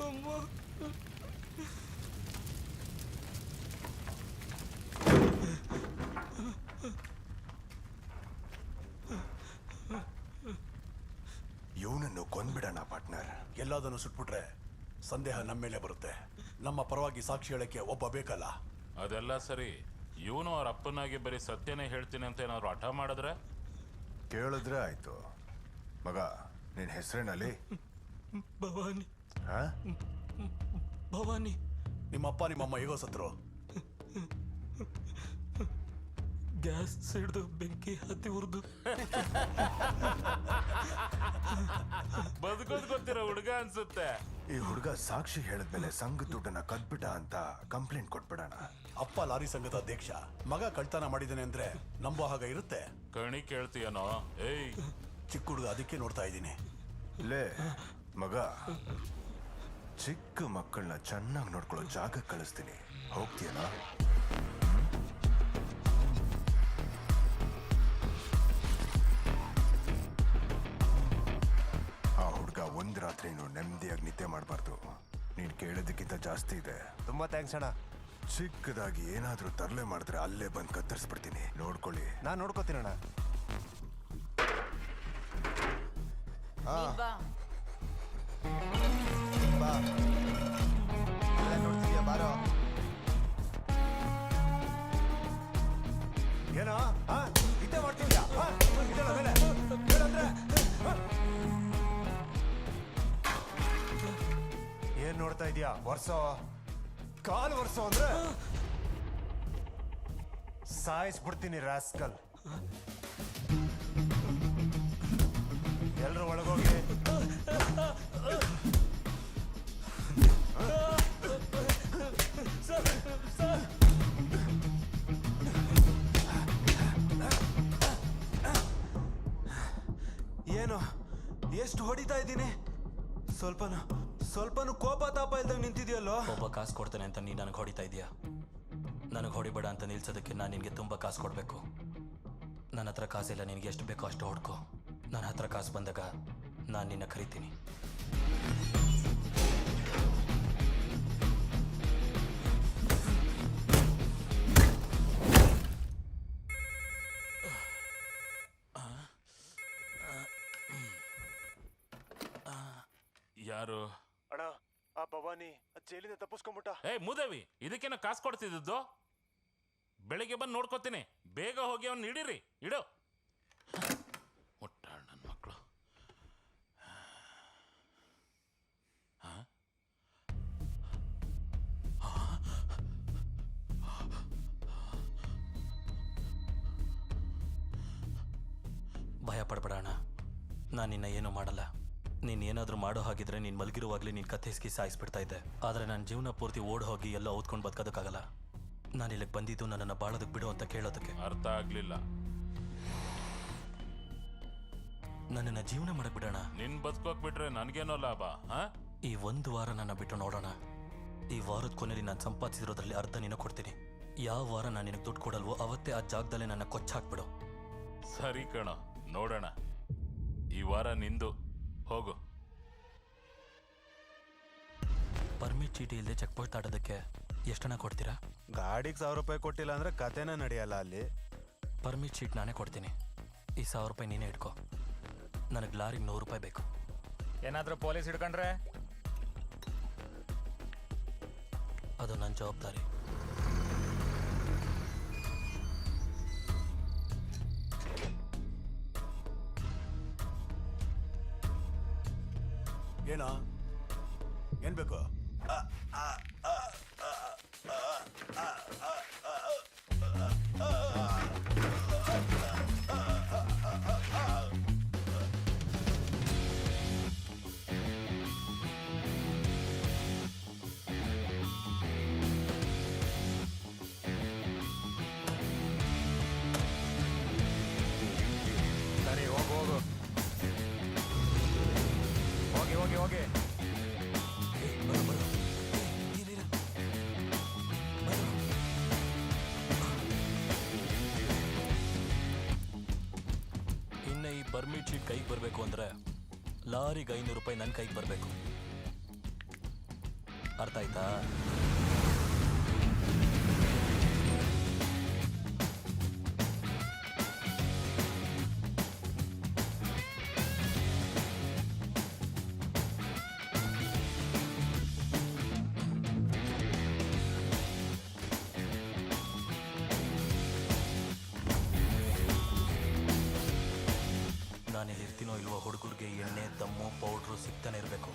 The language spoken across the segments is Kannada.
ಅಮ್ಮ ಇವನನ್ನು ಕೊಂದ್ಬಿಡೋಣ ಪಾರ್ಟ್ನರ್. ಎಲ್ಲದನ್ನು ಸುಟ್ಬಿಟ್ರೆ ಸಂದೇಹ ನಮ್ಮ ಮೇಲೆ ಬರುತ್ತೆ. ನಮ್ಮ ಪರವಾಗಿ ಸಾಕ್ಷಿ ಹೇಳಕ್ಕೆ ಒಬ್ಬ ಬೇಕಲ್ಲ. ಅದೆಲ್ಲ ಸರಿ, ಇವನು ಅವ್ರ ಅಪ್ಪನಾಗಿ ಬರೀ ಸತ್ಯನೇ ಹೇಳ್ತೀನಿ ಅಂತ ಏನಾದ್ರು ಹಠ ಮಾಡಿದ್ರೆ? ಕೇಳಿದ್ರೆ ಆಯ್ತು. ಮಗ, ನಿನ್ನ ಹೆಸರೇನಲ್ಲಿ? ಭವಾನಿ. ಭವಾನಿ. ನಿಮ್ಮಪ್ಪ ನಿಮ್ಮಮ್ಮ ಹೇಗೋ ಸತ್ರು? ಗ್ಯಾಸ್ ಸಿಡ್ದು ಬೆಂಕಿ ಹತ್ತಿ ಉರ್ದು. ಬದುಕೋದ್ ಗೊತ್ತಿರೋ ಹುಡುಗ ಅನ್ಸುತ್ತೆ. ಈ ಹುಡುಗ ಸಾಕ್ಷಿ ಹೇಳಿದ್ಮೇಲೆ ಸಂಘ ದುಡ್ಡನ್ನ ಕದ್ಬಿಟ್ಟ ಅಂತ ಕಂಪ್ಲೇಂಟ್ ಕೊಟ್ಬಿಡೋಣ. ಅಪ್ಪ ಲಾರಿ ಸಂಘದ ಅಧ್ಯಕ್ಷ, ಮಗ ಕಳ್ತನ ಮಾಡಿದ್ದಾನೆ ಅಂದ್ರೆ ನಂಬೋ ಹಾಗೆ ಇರುತ್ತೆ? ಕಣಿ ಕೇಳ್ತೀಯನೋ? ಏಯ್, ಚಿಕ್ಕ ಹುಡುಗ, ಅದಕ್ಕೆ ನೋಡ್ತಾ ಇದ್ದೀನಿ. ಲೇ ಮಗ, ಚಿಕ್ಕ ಮಕ್ಕಳನ್ನ ಚೆನ್ನಾಗಿ ನೋಡ್ಕೊಳ್ಳೋ ಜಾಗ ಕಳಿಸ್ತೀನಿ, ಹೋಗ್ತೀಯನ? ಆ ಹುಡುಗ ಒಂದ್ ರಾತ್ರಿನೂ ನೆಮ್ಮದಿಯಾಗಿ ನಿದ್ದೆ ಮಾಡಬಾರ್ದು. ನೀನ್ ಕೇಳೋದಕ್ಕಿಂತ ಜಾಸ್ತಿ ಇದೆ. ತುಂಬಾ ಥ್ಯಾಂಕ್ಸ್ ಅಣ್ಣ. ಚಿಕ್ಕದಾಗಿ ಏನಾದ್ರೂ ತರಲೆ ಮಾಡಿದ್ರೆ ಅಲ್ಲೇ ಬಂದು ಕತ್ತರಿಸ್ಬಿಡ್ತೀನಿ, ನೋಡ್ಕೊಳ್ಳಿ. ನಾನು ನೋಡ್ಕೋತೀನಣ್ಣ. ನೋಡ್ತೀಯ ಬಾರೋ. ಏನೋ ನಿದ್ದೆ ಮಾಡ್ತಿದ್ಯಾ? ಏನ್ ನೋಡ್ತಾ ಇದೀಯಾ? ವರ್ಷೋ ಕಾಲು ವರ್ಷ ಅಂದ್ರೆ ಸಾಯಿಸ್ಬಿಡ್ತೀನಿ ರಾಸ್ಕಲ್. ಎಲ್ರು ಒಳಗೋಗಿ. ಏನು ಎಷ್ಟು ಹೊಡಿತಾ ಇದ್ದೀನಿ? ಸ್ವಲ್ಪನು ಕೋಪ ತಾಪ ಇಲ್ದಂಗೆ ನಿಂತಿದ್ಯಲ್ಲೋ. ಒಬ್ಬ ಕಾಸು ಕೊಡ್ತೇನೆ ಅಂತ ನೀನು ನನಗೆ ಹೊಡಿತಾ ಇದೀಯಾ? ನನಗೆ ಹೊಡಿಬೇಡ ಅಂತ ನಿಲ್ಸೋದಕ್ಕೆ ನಾನು ನಿನಗೆ ತುಂಬ ಕಾಸು ಕೊಡಬೇಕು. ನನ್ನ ಹತ್ರ ಕಾಸಿಲ್ಲ, ನಿನಗೆ ಎಷ್ಟು ಬೇಕೋ ಅಷ್ಟು ಹೊಡ್ಕೊ. ನನ್ನ ಹತ್ರ ಕಾಸು ಬಂದಾಗ ನಾನು ನಿನ್ನ ಕರಿತೀನಿ. ಯಾರು? ಅಣ್ಣ, ಆ ಭವಾನಿ ಜೈಲಿಂದ ತಪ್ಪಿಸ್ಕೊಂಡ್ಬಿಟ್ಟ. ಏಯ್ ಮೂದೇವಿ, ಇದಕ್ಕೇನೋ ಕಾಸು ಕೊಡ್ತಿದ್ದು? ಬೆಳಿಗ್ಗೆ ಬಂದು ನೋಡ್ಕೋತೀನಿ. ಬೇಗ ಹೋಗಿ ಅವ್ನು ಹಿಡೀರಿ. ಇಡು ಮುಟ್ಟಾಳ ನನ್ನ ಮಕ್ಕಳು. ಭಯ ಪಡ್ಬೇಡಣ, ನಾನು ನಿನ್ನ ಏನೂ ಮಾಡಲ್ಲ. ನೀನು ಏನಾದರೂ ಮಾಡೋ ಹಾಗಿದ್ರೆ ನೀನು ಮಲಗಿರುವಾಗಲೇ ನೀನು ಕಥೆಸ್ಕಿ ಸಾಯಿಸ್ಬಿಡ್ತಾ ಇದ್ದೆ. ಆದರೆ ನನ್ನ ಜೀವನ ಪೂರ್ತಿ ಓಡ್ ಹೋಗಿ ಎಲ್ಲ ಓದ್ಕೊಂಡು ಬದುಕೋದಕ್ಕಾಗಲ್ಲ. ನಾನು ಇಲ್ಲಿಗೆ ಬಂದಿದ್ದು ನನ್ನನ್ನು ಬಾಳೋದಕ್ಕೆ ಬಿಡು ಅಂತ ಕೇಳೋದಕ್ಕೆ. ಅರ್ಥ ಆಗ್ಲಿಲ್ಲ. ನನ್ನನ್ನು ಜೀವನ ಮಾಡಕ್ ಬಿಡೋಣ. ನಿನ್ ಬದುಕೋಕ್ ಬಿಟ್ರೆ ನನಗೇನೋ ಲಾಭ? ಈ ಒಂದು ವಾರ ನನ್ನ ಬಿಟ್ಟು ನೋಡೋಣ. ಈ ವಾರದ ಕೊನೆಯಲ್ಲಿ ನಾನು ಸಂಪಾದಿಸಿರೋದ್ರಲ್ಲಿ ಅರ್ಧ ನಿನಗೆ ಕೊಡ್ತೀನಿ. ಯಾವ ವಾರ ನಾನು ನಿನಗೆ ದುಡ್ಡು ಕೊಡಲ್ವೋ ಅವತ್ತೇ ಆ ಜಾಗದಲ್ಲೇ ನನ್ನ ಕೊಚ್ಚಾಕ್ಬಿಡು. ಸರಿ ಕಣ, ನೋಡೋಣ. ಈ ವಾರ ನಿಂದು. ಹೋಗು. ಪರ್ಮಿಟ್ ಚೀಟಿ ಇಲ್ಲದೆ ಚೆಕ್ ಪೋಸ್ಟ್ ಆಡೋದಕ್ಕೆ ಎಷ್ಟನ್ನ ಕೊಡ್ತೀರಾ? ಗಾಡಿಗೆ 1000 ರೂಪಾಯಿ ಕೊಟ್ಟಿಲ್ಲ ಅಂದ್ರೆ ಕತೆನೇ ನಡೆಯಲ್ಲ ಅಲ್ಲಿ. ಪರ್ಮಿಟ್ ಶೀಟ್ ನಾನೇ ಕೊಡ್ತೀನಿ. ಈ 1000 ರೂಪಾಯಿ ನೀನೇ ಇಟ್ಕೋ. ನನಗೆ ಲಾರಿಗೆ 100 ರೂಪಾಯಿ ಬೇಕು. ಏನಾದರೂ ಪೊಲೀಸ್ ಹಿಡ್ಕೊಂಡ್ರೆ ಅದು ನನ್ನ ಜವಾಬ್ದಾರಿ. ಏನಾ? ಏನ್ ಬೇಕು? ಸರಿ, ಹೋಗು ಹೋಗು. ಹೋಗಿ ಹೋಗಿ ಹೋಗಿ. ಇನ್ನು ಈ ಪರ್ಮಿಟ್ ಶೀಟ್ ಕೈಗೆ ಬರಬೇಕು ಅಂದರೆ ಲಾರಿಗೆ 500 ರೂಪಾಯಿ ನನ್ನ ಕೈಗೆ ಬರಬೇಕು. ಅರ್ಥ ಆಯ್ತಾ? ನಾನಿಲ್ಲಿ ಇರ್ತೀನೋ ಇಲ್ವೋ ಹುಡುಗರಿಗೆ ಎಣ್ಣೆ ದಮ್ಮು ಪೌಡ್ರು ಸಿಗ್ತಾನೆ ಇರಬೇಕು.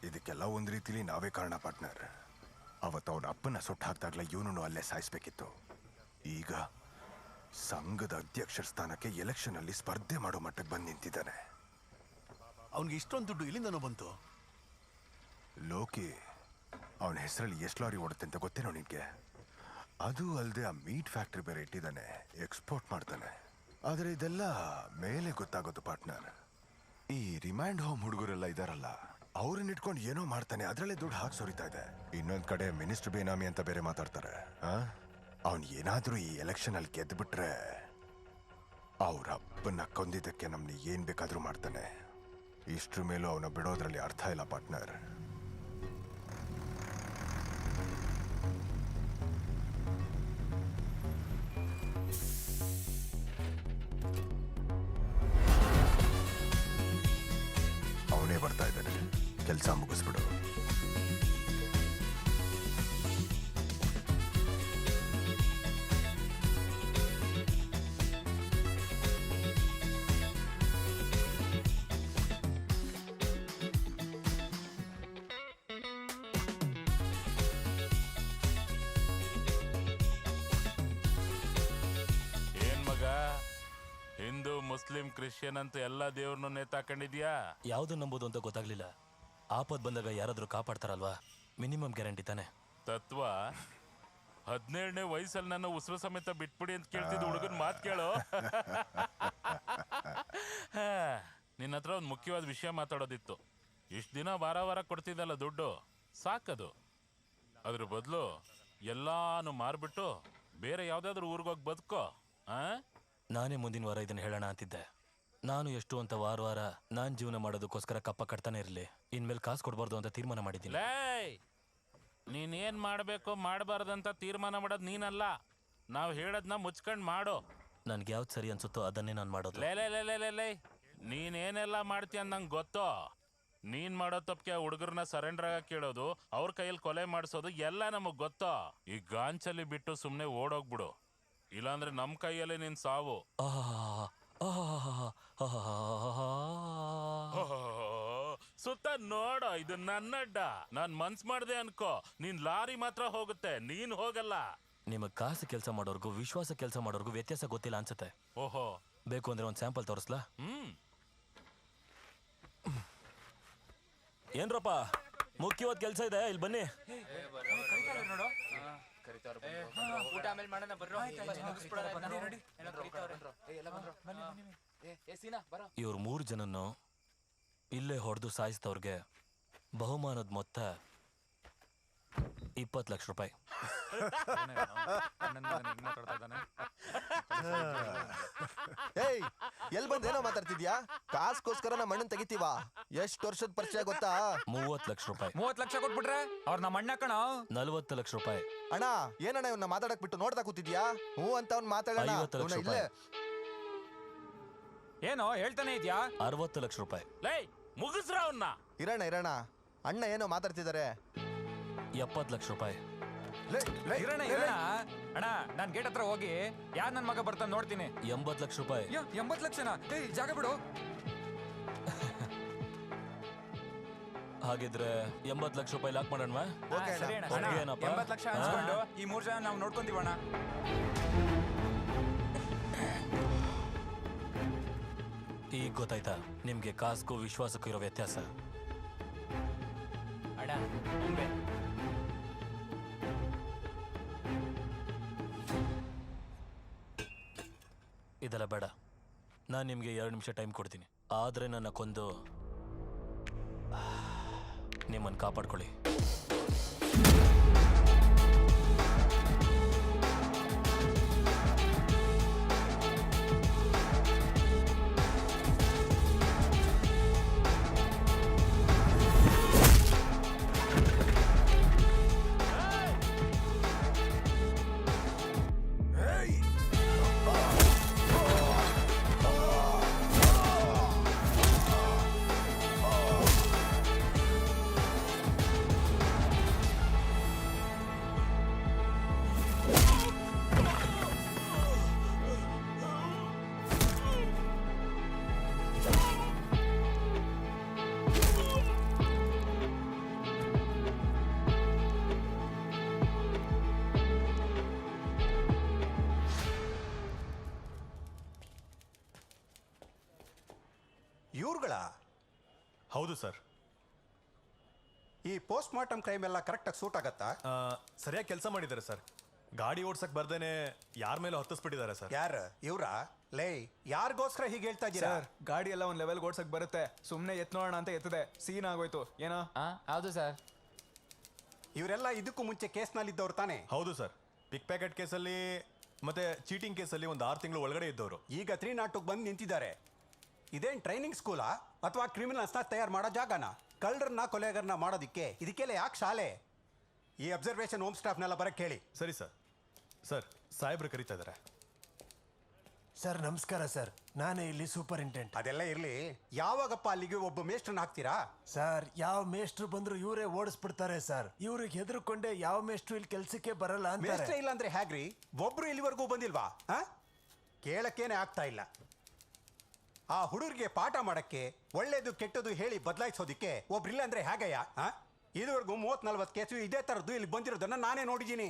ಇದಕ್ಕೆಲ್ಲ ಒಂದು ರೀತಿಲಿ ನಾವೇ ಕಾರಣ ಪಾರ್ಟ್ನರ್. ಅವತ್ತು ಅವನ ಅಪ್ಪನ ಸುಟ್ಟು ಹಾಕಿದಾಗಲೇ ಇವನು ಅಲ್ಲೇ ಸಾಯಿಸ್ಬೇಕಿತ್ತು. ಈಗ ಸಂಘದ ಅಧ್ಯಕ್ಷರ ಸ್ಥಾನಕ್ಕೆ ಎಲೆಕ್ಷನ್ ಅಲ್ಲಿ ಸ್ಪರ್ಧೆ ಮಾಡೋ ಮಟ್ಟಕ್ಕೆ ಬಂದು ನಿಂತಿದ್ದಾನೆ. ಅವನಿಗೆ ಇಷ್ಟೊಂದು ದುಡ್ಡು ಇಲ್ಲಿಂದನೂ ಬಂತು? ಲೋಕಿ ಅವನ ಹೆಸರಲ್ಲಿ ಎಷ್ಟು ಲಾರಿ ಓಡುತ್ತೆ ಅಂತ ಗೊತ್ತೇನೋ ನಿನ್ಗೆ? ಅದು ಅಲ್ಲದೆ ಆ ಮೀಟ್ ಫ್ಯಾಕ್ಟ್ರಿ ಬೇರೆ ಇಟ್ಟಿದ್ದಾನೆ, ಎಕ್ಸ್ಪೋರ್ಟ್ ಮಾಡ್ತಾನೆ. ಆದರೆ ಇದೆಲ್ಲ ಮೇಲೆ ಗೊತ್ತಾಗೋದು ಪಾರ್ಟ್ನರ್. ಈ ರಿಮ್ಯಾಂಡ್ ಹೋಮ್ ಹುಡುಗರೆಲ್ಲ ಇದಾರಲ್ಲ, ಅವ್ರನ್ನ ಇಟ್ಕೊಂಡು ಏನೋ ಮಾಡ್ತಾನೆ, ಅದರಲ್ಲೇ ದುಡ್ಡು ಹಾಕಿ ಸುರಿತಾ ಇದೆ. ಇನ್ನೊಂದ್ ಕಡೆ ಮಿನಿಸ್ಟರ್ ಬೇನಾಮಿ ಅಂತ ಬೇರೆ ಮಾತಾಡ್ತಾರೆ. ಅವನ್ ಏನಾದ್ರೂ ಈ ಎಲೆಕ್ಷನ್ ಅಲ್ಲಿ ಗೆದ್ದುಬಿಟ್ರೆ ಅವ್ರ ಅಪ್ಪನ್ನ ಕೊಂದಿದ್ದಕ್ಕೆ ನಮ್ನ ಏನ್ ಬೇಕಾದ್ರೂ ಮಾಡ್ತಾನೆ. ಇಷ್ಟ್ರ ಮೇಲೂ ಅವನ ಬಿಡೋದ್ರಲ್ಲಿ ಅರ್ಥ ಇಲ್ಲ ಪಾರ್ಟ್ನರ್. ಅವನೇ ಬರ್ತಾ ಇದ್ದಾನೆ, ಕೆಲಸ ಮುಗಿಸ್ಬಿಡು. ಏನ್ ಮಗ, ಹಿಂದೂ ಮುಸ್ಲಿಂ ಕ್ರಿಶ್ಚಿಯನ್ ಅಂತ ಎಲ್ಲ ದೇವ್ರನ್ನೂ ನೇತಾಕೊಂಡಿದ್ಯಾ? ಯಾವ್ದು ನಂಬೋದು ಅಂತ ಗೊತ್ತಾಗ್ಲಿಲ್ಲ. ಆಪತ್ ಬಂದಾಗ ಯಾರಾದ್ರೂ ಕಾಪಾಡ್ತಾರಲ್ವಾ, ಮಿನಿಮಮ್ ಗ್ಯಾರಂಟಿ ತಾನೆ. ತತ್ವ 17ನೇ ವಯಸ್ಸಲ್ಲಿ ನನ್ನ ಉಸಿರು ಸಮೇತ ಬಿಟ್ಬಿಡಿ ಅಂತ ಕೇಳ್ತಿದ್ದು ಹುಡುಗನ್ ಮಾತು ಕೇಳೋ. ನಿನ್ನ ಹತ್ರ ಒಂದು ಮುಖ್ಯವಾದ ವಿಷಯ ಮಾತಾಡೋದಿತ್ತು. ಇಷ್ಟು ದಿನ ವಾರ ವಾರ ಕೊಡ್ತಿದ್ದಲ್ಲ ದುಡ್ಡು, ಸಾಕದು. ಅದ್ರ ಬದಲು ಎಲ್ಲಾನು ಮಾರ್ಬಿಟ್ಟು ಬೇರೆ ಯಾವ್ದಾದ್ರು ಊರಿಗೋಗಿ ಬದುಕೋ. ನಾನೇ ಮುಂದಿನ ವಾರ ಇದನ್ನ ಹೇಳೋಣ ಅಂತಿದ್ದೆ. ನಾನು ಎಷ್ಟು ಅಂತ ವಾರ ವಾರ ನಾನ್ ಜೀವನ ಮಾಡೋದಕ್ಕೋಸ್ಕರ ಕಪ್ಪ ಕಟ್ತಾನೆ ಇರಲಿ, ಇನ್ಮೇಲೆ ಕಾಸು ಕೊಡ್ಬಾರ್ದು ಅಂತ ತೀರ್ಮಾನ ಮಾಡಿದ್ದೀನಿ. ನೀನೇನ್ ಮಾಡ್ಬೇಕು ಮಾಡಬಾರ್ದಂತ ತೀರ್ಮಾನ ಮಾಡೋದು ನೀನಲ್ಲ, ನಾವು ಹೇಳೋದನ್ನ ಮುಚ್ಕೊಂಡ್ ಮಾಡು. ನನ್ಗೆ ಯಾವ್ದು ಸರಿ ಅನ್ಸುತ್ತೋ ಅದನ್ನೇ ನಾನು ಮಾಡೋದು. ಲೇ ನೀನೇನೆಲ್ಲ ಮಾಡ್ತೀಯ ನಂಗೆ ಗೊತ್ತೋ. ನೀನ್ ಮಾಡೋ ತಪ್ಪಿಗೆ ಹುಡುಗರನ್ನ ಸರೆಂಡರ್ ಆಗ ಕೇಳೋದು, ಅವ್ರ ಕೈಯಲ್ಲಿ ಕೊಲೆ ಮಾಡಿಸೋದು ಎಲ್ಲ ನಮಗ್ ಗೊತ್ತೋ. ಈ ಗಾಂಚಲಿ ಬಿಟ್ಟು ಸುಮ್ನೆ ಓಡೋಗ್ಬಿಡು, ಇಲ್ಲಾಂದ್ರೆ ನಮ್ ಕೈಯಲ್ಲೇ ನಿನ್ ಸಾವು. ಸುತ್ತ ನೋಡೋ, ಇದು ನನ್ನಡ್ಡ. ನಾನ್ ಮನ್ಸ್ ಮಾಡ್ದೆ ಅನ್ಕೋ, ನೀನ್ ಲಾರಿ ಮಾತ್ರ ಹೋಗುತ್ತೆ, ನೀನ್ ಹೋಗಲ್ಲ. ನಿಮಗ್ ಕಾಸು ಕೆಲಸ ಮಾಡೋರ್ಗು ವಿಶ್ವಾಸ ಕೆಲಸ ಮಾಡೋರ್ಗು ವ್ಯತ್ಯಾಸ ಗೊತ್ತಿಲ್ಲ ಅನ್ಸುತ್ತೆ. ಓಹೋ, ಬೇಕು ಅಂದ್ರೆ ಒಂದ್ ಸ್ಯಾಂಪಲ್ ತೋರಿಸ್ಲಾ? ಏನ್ರಪ್ಪ ಮುಖ್ಯವಾದ ಕೆಲಸ ಇದೆ, ಇಲ್ಲಿ ಬನ್ನಿ. ಇವ್ರು 3 ಜನನ್ನು ಇಲ್ಲೇ ಹೊಡೆದು ಸಾಯಿಸಿದವ್ರಿಗೆ ಬಹುಮಾನದ ಮೊತ್ತ 20 ಲಕ್ಷ ರೂಪಾಯಿ. ಏಯ್, ಎಲ್ ಬಂದೇನೋ ಮಾತಾಡ್ತಿದ್ಯಾ? ಕಾಸ್ಗೋಸ್ಕರ ನಮ್ಮ ಮಣ್ಣನ್ ತೆಗಿತೀವ. ಎಷ್ಟು ವರ್ಷದ ಪರಿಚಯ ಗೊತ್ತಾ? 30 ಲಕ್ಷ ರೂಪಾಯಿ. 30 ಲಕ್ಷ ಕೊಟ್ಬಿಟ್ರೆ ಅವ್ರ ನಮ್ಮ ಅಣ್ಣ ಕಣ. 40 ಲಕ್ಷ ರೂಪಾಯಿ. ಅಣ್ಣ ಏನಣ್ಣ ಇವ್ನ ಮಾತಾಡಕ್ ಬಿಟ್ಟು ನೋಡ್ತಾ ಕೂತಿದ್ಯಾ? ಹ್ಞೂ ಅಂತ ಅವ್ನ್ ಮಾತಾಡೋಣ. 50 ಲಕ್ಷ ಇಲ್ಲೇ ಏನೋ ಹೇಳ್ತಾನೆ ಇದ್ಯಾ? 60 ಲಕ್ಷ ರೂಪಾಯಿ. ಲೈ ಮುಗಿಸ್ರ ಅವನ್ನ. ಇರೋಣ ಅಣ್ಣ ಏನೋ ಮಾತಾಡ್ತಿದ್ದಾರೆ. 70 ಲಕ್ಷ ರೂಪಾಯಿ. ಇರೋಣ ಅಣ್ಣ, ನಾನ್ ಗೇಟ್ ಹತ್ರ ಹೋಗಿ ಯಾರ್ ನನ್ ಮಗ ಬರ್ತಾನೆ ನೋಡ್ತೀನಿ. 80 ಲಕ್ಷ ರೂಪಾಯಿ. 80 ಲಕ್ಷನಾ? ಜಾಗ ಬಿಡು. ಹಾಗಿದ್ರೆ 80 ಲಕ್ಷ ರೂಪಾಯಿ ಲಾಕ್ ಮಾಡೋಣ. ಸರಿ ಅಣ್ಣ, 80 ಲಕ್ಷ ಹಂಚ್ಕೊಂಡು ಈ 3 ಜನ ನಾವು ನೋಡ್ಕೊಂತೀವಣ್ಣ. ಗೊತ್ತಾಯ್ತಾ ನಿಮ್ಗೆ ಕಾಸ್ಗೂ ವಿಶ್ವಾಸಕ್ಕೂ ಇರೋ ವ್ಯತ್ಯಾಸ. ಅಣ್ಣ ಮುಂದೆ ಇದೆಲ್ಲ ಬೇಡ. ನಾನು ನಿಮಗೆ 2 ನಿಮಿಷ ಟೈಮ್ ಕೊಡ್ತೀನಿ. ಆದರೆ ನನ್ನ ಕೊಂದು ನಿಮ್ಮನ್ನು ಕಾಪಾಡ್ಕೊಳ್ಳಿ. ಇವ್ರುಗಳ ಹೌದು ಸರ್. ಈ ಪೋಸ್ಟ್ ಮಾರ್ಟಮ್ ಕ್ರೈಮ್ ಎಲ್ಲ ಕರೆಕ್ಟಾಗಿ ಸೂಟ್ ಆಗತ್ತಾ? ಸರಿಯಾಗಿ ಕೆಲಸ ಮಾಡಿದ್ದಾರೆ ಸರ್. ಗಾಡಿ ಓಡ್ಸಕ್ ಬರ್ದೇನೆ ಯಾರ ಮೇಲೂ ಹತ್ತಿಸ್ಬಿಟ್ಟಿದ್ದಾರೆ ಸರ್. ಯಾರ ಇವ್ರ? ಲೇ, ಯಾರಿಗೋಸ್ಕರ ಹೀಗೆ ಹೇಳ್ತಾ ಇದ್ದೀರಾ? ಸರ್ ಗಾಡಿ ಎಲ್ಲ ಒಂದ್ ಲೆವೆಲ್ ಓಡ್ಸಕ್ ಬರುತ್ತೆ. ಸುಮ್ಮನೆ ಎತ್ ನೋಡೋಣ ಅಂತ ಎತ್ತದೆ, ಸೀನ್ ಆಗೋಯ್ತು. ಏನೋ ಹೌದು ಸರ್. ಇವರೆಲ್ಲ ಇದಕ್ಕೂ ಮುಂಚೆ ಕೇಸ್ನಲ್ಲಿದ್ದವ್ರು ತಾನೇ? ಹೌದು ಸರ್. ಪಿಕ್ ಪ್ಯಾಕೆಟ್ ಕೇಸಲ್ಲಿ ಮತ್ತೆ ಚೀಟಿಂಗ್ ಕೇಸಲ್ಲಿ ಒಂದು 6 ತಿಂಗಳು ಒಳಗಡೆ ಇದ್ದವರು. ಈಗ 302 ಬಂದು ನಿಂತಿದ್ದಾರೆ. ಇದೇನ್ ಟ್ರೈನಿಂಗ್ ಸ್ಕೂಲಾ ಅಥವಾ ಕ್ರಿಮಿನಲ್ಸ್ನ ತಯಾರು ಮಾಡೋ ಜಾಗನ? ಕಳ್ಳರನ್ನ ಕೊಲೆಗಾರನ ಮಾಡೋದಿಕ್ಕೆ ಇದಕ್ಕೆಲ್ಲ ಯಾಕೆ ಶಾಲೆ? ಈ ಅಬ್ಸರ್ವೇಷನ್ ಹೋಮ್ ಸ್ಟಾಫ್ನೆಲ್ಲ ಬರಕ್ಕೆ ಹೇಳಿ. ಸರಿ ಸರ್. ಸರ್ ಸಾಹೇಬ್ರು ಕರೀತಾ ಇದ್ದಾರೆ. ಸರ್ ನಮಸ್ಕಾರ ಸರ್, ನಾನೇ ಇಲ್ಲಿ ಸೂಪರಿಂಟೆಂಡೆಂಟ್. ಅದೆಲ್ಲ ಇರ್ಲಿ, ಯಾವಾಗಪ್ಪ ಅಲ್ಲಿಗೆ ಒಬ್ಬ ಮೇಸ್ಟ್ರನ್ನ ಹಾಕ್ತೀರಾ? ಸರ್ ಯಾವ ಮೇಷ್ಟ್ರು ಬಂದ್ರು ಇವರೇ ಓಡಿಸ್ಬಿಡ್ತಾರೆ ಸರ್. ಇವ್ರಿಗೆ ಹೆದರ್ಕೊಂಡೆ ಯಾವ ಮೇಷ್ಟ್ರು ಇಲ್ಲಿ ಕೆಲ್ಸಕ್ಕೆ ಬರಲ್ಲ ಮೇಸ್ಟ್ರೇ ಅಂತಾರೆ. ಇಲ್ಲ ಅಂದ್ರೆ ಹೇಗ್ರಿ? ಒಬ್ರು ಇಲ್ಲಿವರೆಗೂ ಬಂದಿಲ್ವಾ? ಕೇಳಕ್ಕೇನೆ ಆಗ್ತಾ ಇಲ್ಲ. ಆ ಹುಡುಗರಿಗೆ ಪಾಠ ಮಾಡಕ್ಕೆ ಒಳ್ಳೇದು ಕೆಟ್ಟದು ಹೇಳಿ ಬದಲಾಯಿಸೋದಿಕ್ಕೆ ಒಬ್ರಿಲ್ಲ ಅಂದ್ರೆ ಹೇಗಯ್ಯ? ಇದುವರೆಗೂ 30-40 ಕೇಸು ಇದೇ ತರದ್ದು ಇಲ್ಲಿ ಬಂದಿರೋದನ್ನ ನಾನೇ ನೋಡಿದ್ದೀನಿ.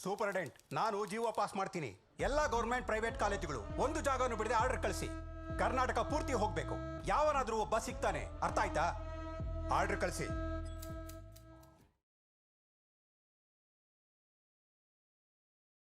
ಸೂಪರ್ಡೆಂಟ್, ನಾನು ಜೀವ ಪಾಸ್ ಮಾಡ್ತೀನಿ. ಎಲ್ಲಾ ಗೌರ್ಮೆಂಟ್ ಪ್ರೈವೇಟ್ ಕಾಲೇಜುಗಳು ಒಂದು ಜಾಗವನ್ನು ಬಿಡದೆ ಆರ್ಡರ್ ಕಳಿಸಿ. ಕರ್ನಾಟಕ ಪೂರ್ತಿ ಹೋಗ್ಬೇಕು. ಯಾವನಾದ್ರೂ ಒಬ್ಬ ಸಿಗ್ತಾನೆ, ಅರ್ಥ ಆಯ್ತಾ? ಆರ್ಡರ್ ಕಳಿಸಿ.